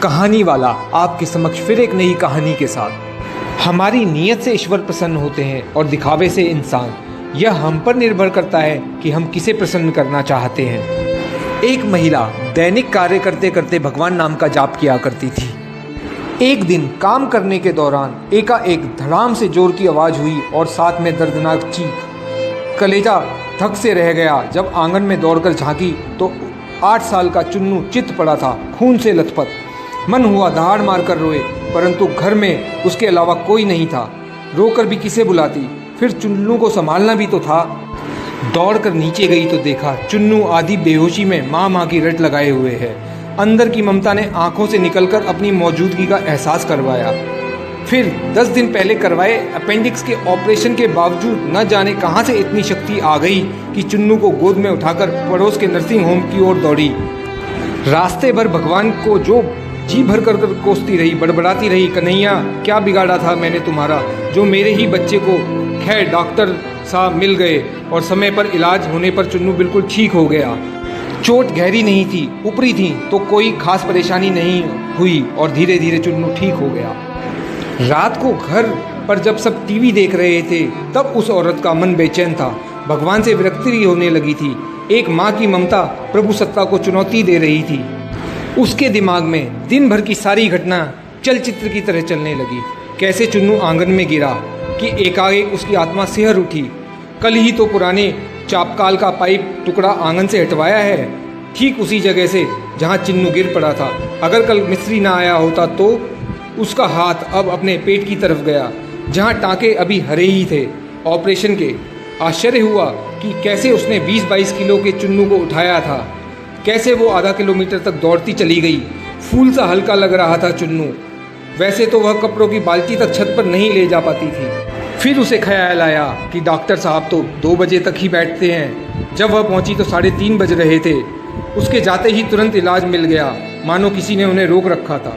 कहानी वाला आपके समक्ष फिर एक नई कहानी के साथ। हमारी नीयत से ईश्वर प्रसन्न होते हैं और दिखावे से इंसान। यह हम पर निर्भर करता है कि हम किसे प्रसन्न करना चाहते हैं। एक महिला दैनिक कार्य करते करते भगवान नाम का जाप किया करती थी। एक दिन काम करने के दौरान एकाएक धड़ाम से जोर की आवाज़ हुई और साथ में दर्दनाक चीख। कलेजा धक से रह गया। जब आंगन में दौड़कर झांकी तो 8 साल का चुन्नू चित पड़ा था, खून से लथपथ। मन हुआ दहाड़ मारकर रोए, परंतु घर में उसके अलावा कोई नहीं था। रोकर भी किसे बुलाती, फिर चुन्नू को संभालना भी तो था। दौड़कर नीचे गई तो देखा चुन्नू आधी बेहोशी में माँ माँ की रट लगाए हुए है। अंदर की ममता ने आंखों से निकलकर अपनी मौजूदगी का एहसास करवाया। फिर 10 दिन पहले करवाए अपेंडिक्स के ऑपरेशन के बावजूद न जाने कहाँ से इतनी शक्ति आ गई कि चुन्नू को गोद में उठाकर पड़ोस के नर्सिंग होम की ओर दौड़ी। रास्ते भर भगवान को जो जी भर कर कोसती रही, बड़बड़ाती रही, कन्हैया क्या बिगाड़ा था मैंने तुम्हारा, जो मेरे ही बच्चे को। खैर डॉक्टर साहब मिल गए और समय पर इलाज होने पर चुन्नू बिल्कुल ठीक हो गया। चोट गहरी नहीं थी, ऊपरी थी, तो कोई खास परेशानी नहीं हुई और धीरे धीरे चुन्नू ठीक हो गया। रात को घर पर जब सब टीवी देख रहे थे तब उस औरत का मन बेचैन था। भगवान से विरक्ति होने लगी थी। एक माँ की ममता प्रभु सत्ता को चुनौती दे रही थी। उसके दिमाग में दिन भर की सारी घटना चलचित्र की तरह चलने लगी। कैसे चुन्नू आंगन में गिरा कि एकाएक उसकी आत्मा सिहर उठी। कल ही तो पुराने चापकाल का पाइप टुकड़ा आंगन से हटवाया है, ठीक उसी जगह से जहां चिन्नू गिर पड़ा था। अगर कल मिस्त्री ना आया होता तो उसका हाथ अब अपने पेट की तरफ गया, जहां टाँके अभी हरे ही थे ऑपरेशन के। आश्चर्य हुआ कि कैसे उसने 20-22 किलो के चुन्नू को उठाया था। कैसे वो आधा किलोमीटर तक दौड़ती चली गई। फूल सा हल्का लग रहा था चुन्नू। वैसे तो वह कपड़ों की बाल्टी तक छत पर नहीं ले जा पाती थी। फिर उसे ख्याल आया कि डॉक्टर साहब तो 2 बजे तक ही बैठते हैं। जब वह पहुंची तो 3:30 बज रहे थे। उसके जाते ही तुरंत इलाज मिल गया, मानो किसी ने उन्हें रोक रखा था।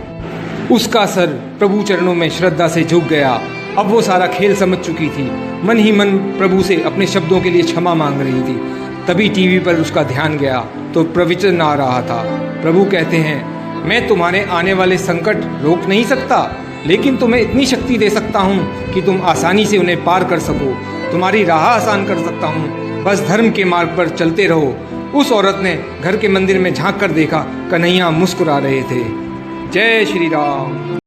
उसका सर प्रभु चरणों में श्रद्धा से झुक गया। अब वो सारा खेल समझ चुकी थी। मन ही मन प्रभु से अपने शब्दों के लिए क्षमा मांग रही थी। तभी टीवी पर उसका ध्यान गया तो प्रवचन आ रहा था। प्रभु कहते हैं, मैं तुम्हारे आने वाले संकट रोक नहीं सकता, लेकिन तुम्हें इतनी शक्ति दे सकता हूँ कि तुम आसानी से उन्हें पार कर सको। तुम्हारी राह आसान कर सकता हूँ, बस धर्म के मार्ग पर चलते रहो। उस औरत ने घर के मंदिर में झांक कर देखा, कन्हैया मुस्कुरा रहे थे। जय श्री राम।